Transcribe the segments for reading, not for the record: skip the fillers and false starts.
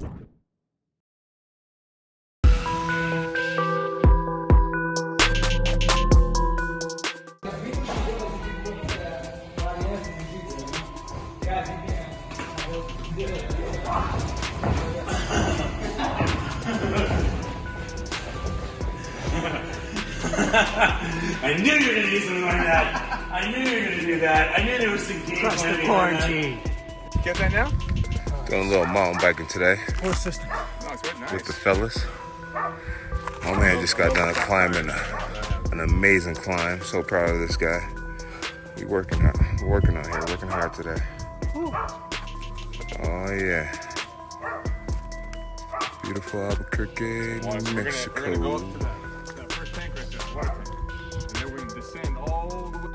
I knew you were going to do something like that. I knew you were going to do that. I knew there was some game. Trust the quarantine. Get that now? Doing a little mountain biking today What's this? No, it's very nice. with the fellas. My man just got done climbing an amazing climb. So proud of this guy. We working hard. We're working on here. Working hard today. Oh yeah. Beautiful Albuquerque, New Mexico. We're gonna go up to that first tank right there, water tank. And then we're gonna descend all the way.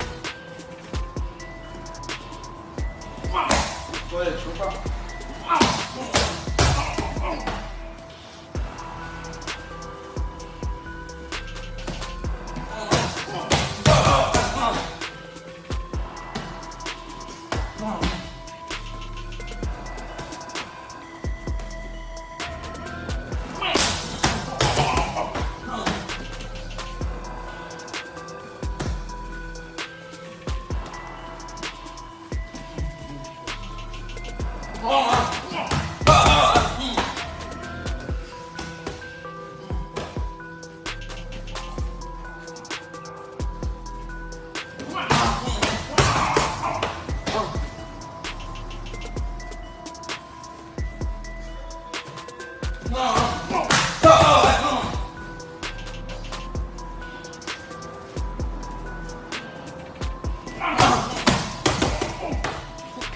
Go ahead, troop up.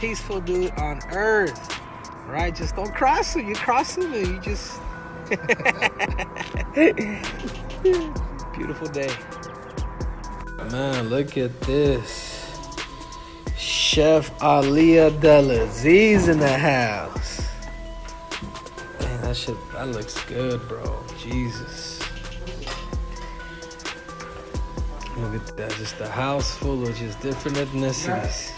Peaceful dude on earth, right? Just don't cross him. You cross him and you just beautiful day. Man, look at this. Chef Alia Delaziz in the house. Man, that looks good, bro. Jesus. Look at that, just a house full of just different ethnicities.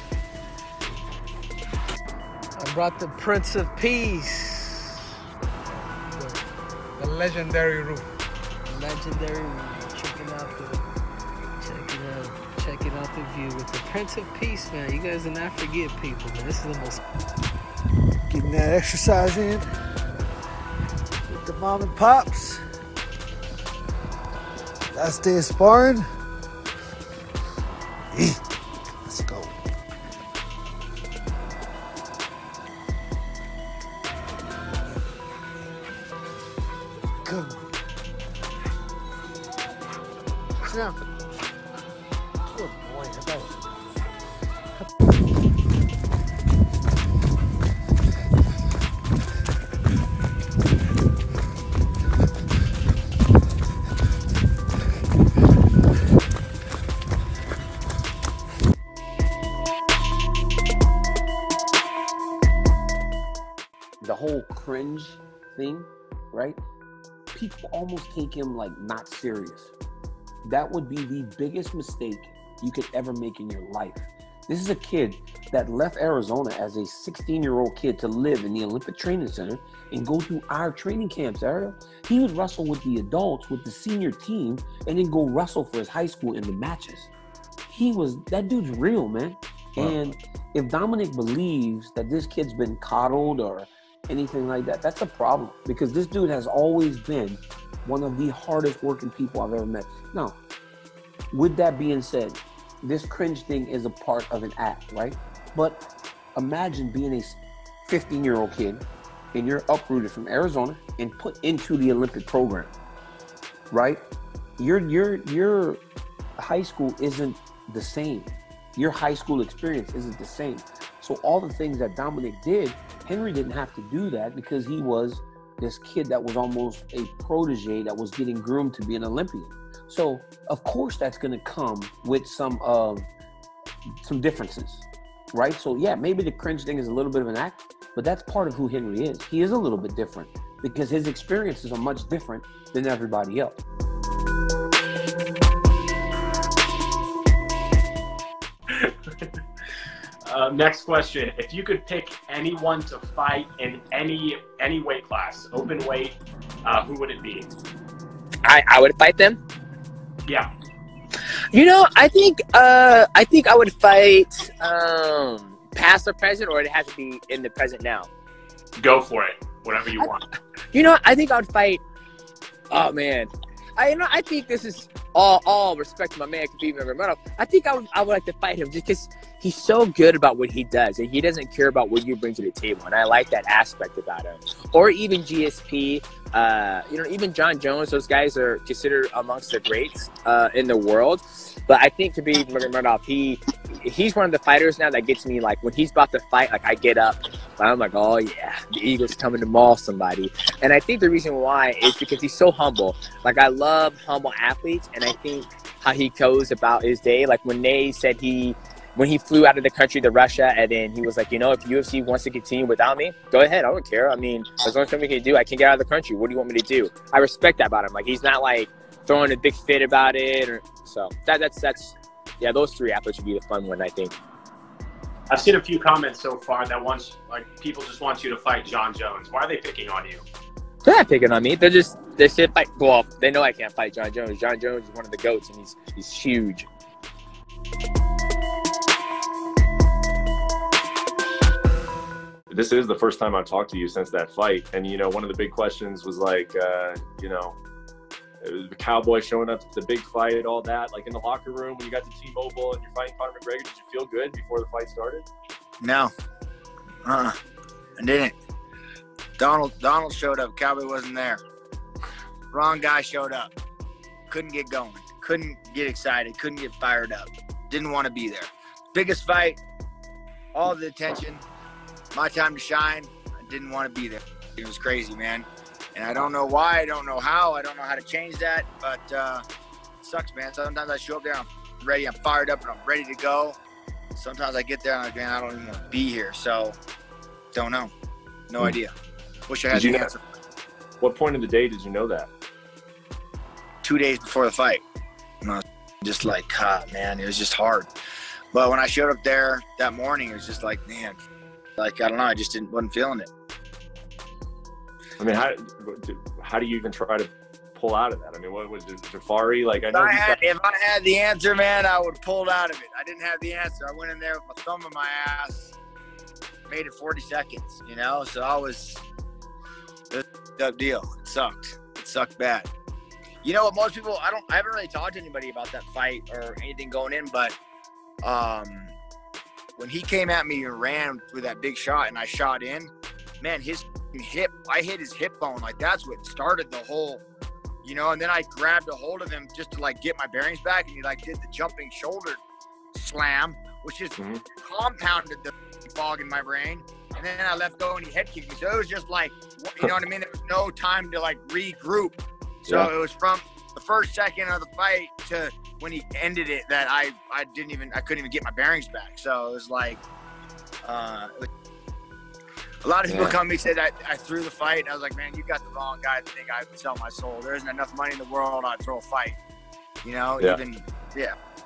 I brought the Prince of Peace. The legendary roof. Legendary roof. Checking out the view with the Prince of Peace, man. You guys do not forget people, man. This is the most Getting that exercise in with the mom and pops. Last day of sparring. Let's go. Go. Sit down. Good boy. The whole cringe thing, right? People almost take him like not serious. That would be the biggest mistake you could ever make in your life. This is a kid that left Arizona as a 16-year-old kid to live in the Olympic Training Center and go through our training camps, Ariel. He would wrestle with the adults, with the senior team, and then go wrestle for his high school in the matches. That dude's real, man. Wow. And if Dominick believes that this kid's been coddled or anything like that, that's a problem, because this dude has always been one of the hardest working people I've ever met. Now, with that being said, this cringe thing is a part of an act, right? But imagine being a 15-year-old kid and you're uprooted from Arizona and put into the Olympic program, right? Your high school isn't the same. Your high school experience isn't the same. So all the things that Dominick did, Henry didn't have to do that because he was this kid that was almost a protege that was getting groomed to be an Olympian. So of course that's going to come with some differences, right? So yeah, maybe the cringe thing is a little bit of an act, but that's part of who Henry is. He is a little bit different because his experiences are much different than everybody else. Next question. If you could pick anyone to fight in any weight class, open weight, who would it be? I would fight them? Yeah. You know, I think I would fight past or present, or it has to be in the present now. Go for it. Whatever you want. You know, I think I would fight. Oh man, I think this is all respect to my man Khabib Nurmagomedov. I think I would like to fight him just because he's so good about what he does, and he doesn't care about what you bring to the table, and I like that aspect about him. Or even GSP, you know, even John Jones. Those guys are considered amongst the greats in the world. But I think Khabib Nurmagomedov, he's one of the fighters now that gets me, like, when he's about to fight, like, I get up, I'm like, oh yeah, the Eagles coming to maul somebody. And I think the reason why is because he's so humble. Like, I love humble athletes, and I think how he goes about his day. Like, when they said when he flew out of the country to Russia, and then he was like, you know, if UFC wants to continue without me, go ahead, I don't care. I mean, as long as something can do, I can get out of the country. What do you want me to do? I respect that about him. Like, he's not like throwing a big fit about it, or so that's yeah, those three athletes would be the fun one, I think. I've seen a few comments so far that people just want you to fight John Jones. Why are they picking on you? They're not picking on me. They said fight. Well, they know I can't fight John Jones. John Jones is one of the GOATs, and he's huge. This is the first time I've talked to you since that fight, and you know, one of the big questions was like, you know, it was the Cowboy showing up to the big fight, all that. Like, in the locker room when you got to T-Mobile and you're fighting Conor McGregor, did you feel good before the fight started? No, I didn't. Donald showed up. Cowboy wasn't there. Wrong guy showed up. Couldn't get going. Couldn't get excited. Couldn't get fired up. Didn't want to be there. Biggest fight. All the attention. My time to shine. I didn't want to be there. It was crazy, man. And I don't know why. I don't know how. I don't know how to change that. But it sucks, man. Sometimes I show up there, I'm ready. I'm fired up, and I'm ready to go. Sometimes I get there, and I'm like, man, I don't even want to be here. So, don't know. No idea. Wish I had the answer. What point of the day did you know that? 2 days before the fight. And I was just like, man, it was just hard. But when I showed up there that morning, it was just like, man, like, I don't know, I just wasn't feeling it. I mean, how do you even try to pull out of that? I mean, what was it, Jafari? Like, If I had the answer, man, I would have pulled out of it. I didn't have the answer. I went in there with my thumb in my ass, made it 40 seconds, you know? So it was a deal. It sucked. It sucked bad. You know what, most people, I haven't really talked to anybody about that fight or anything going in, but when he came at me and ran with that big shot and I shot in, man, his hip, I hit his hip bone. Like, that's what started the whole, you know, and then I grabbed a hold of him just to, like, get my bearings back, and he, like, did the jumping shoulder slam, which just compounded the fog in my brain. And then I let go and he head kicked me. So it was just like, you know what I mean? There was no time to, like, regroup. So it was from the first second of the fight to when he ended it that I couldn't even get my bearings back. So it was like, a lot of people come to me and said I threw the fight. And I was like, man, you got the wrong guy to think I would sell my soul. There isn't enough money in the world I'd throw a fight. You know,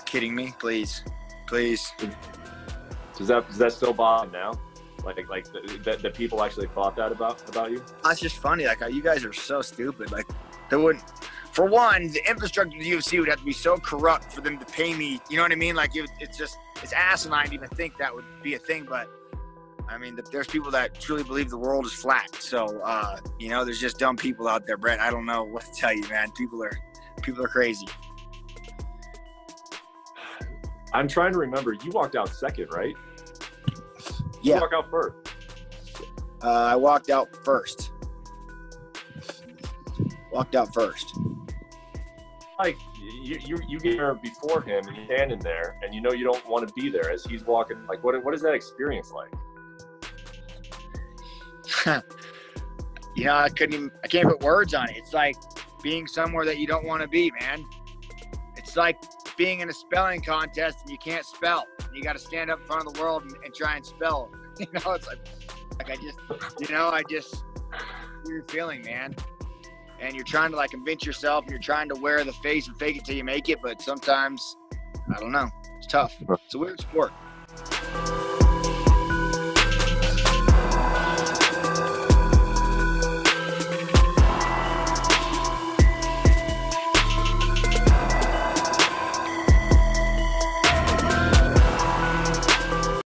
kidding me? Please. Does that still bother now? Like that people actually thought that about you? That's just funny. Like, you guys are so stupid. Like, they wouldn't. For one, the infrastructure of the UFC would have to be so corrupt for them to pay me. You know what I mean? Like, it's asinine to even think that would be a thing. But I mean, there's people that truly believe the world is flat. So, you know, there's just dumb people out there, Brett. I don't know what to tell you, man. People are crazy. I'm trying to remember. You walked out second, right? Yeah. You walk out first. I walked out first. Like, you get there before him, and you're standing there, and you know you don't want to be there as he's walking. Like, what is that experience like? You know, I can't put words on it. It's like being somewhere that you don't want to be, man. It's like being in a spelling contest and you can't spell. You got to stand up in front of the world and try and spell. You know, it's like I just, you're feeling, man. And you're trying to, like, convince yourself, and you're trying to wear the face and fake it till you make it. But sometimes, I don't know, it's tough. It's a weird sport.